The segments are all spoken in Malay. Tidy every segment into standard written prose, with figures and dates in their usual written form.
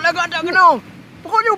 Lagak tak kena. Pokok you.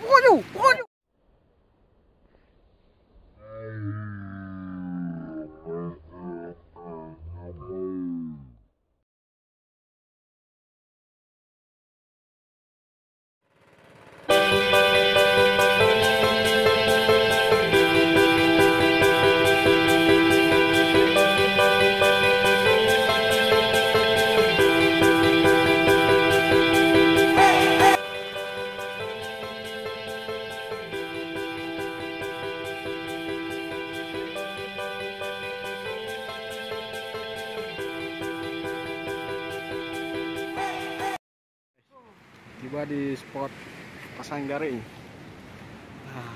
Tiba di spot pasang garing. Nah,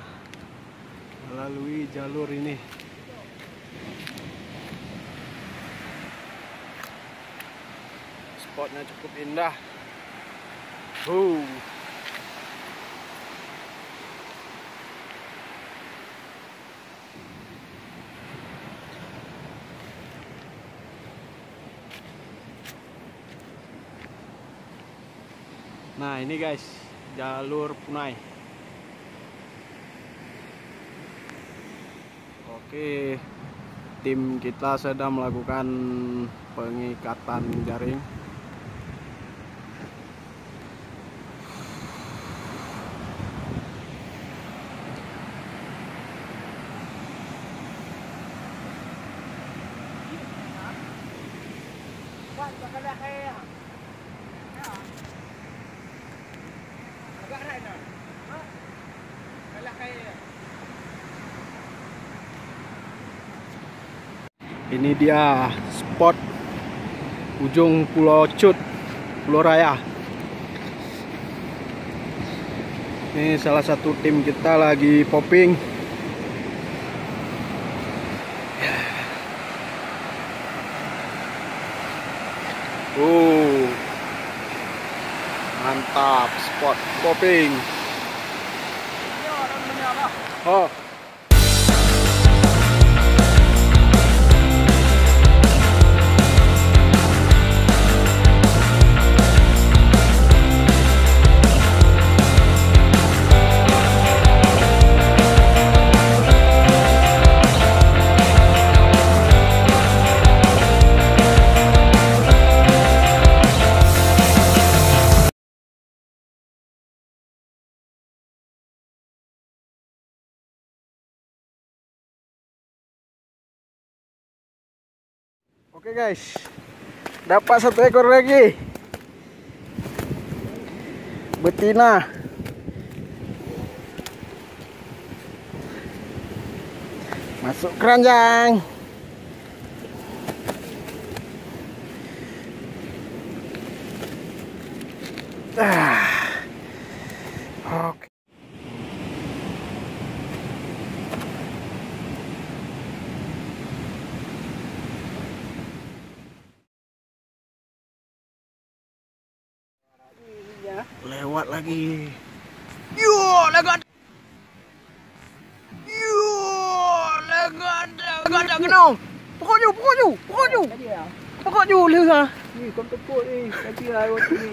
melalui jalur ini. Spotnya cukup indah. Nah ini guys, jalur Punai. Oke, tim kita sedang melakukan pengikatan jaring. Ini dia spot ujung Pulau Cut, Pulau Raya. Ini salah satu tim kita lagi popping. Mantap spot popping. Oh. Oke guys, dapat satu ekor lagi betina. Masuk keranjang. Oke. Lewat lagi. Lagak tak kena. Pokok you. Lihat. Ni kau tepuk ni. Tadi lah waktu ni.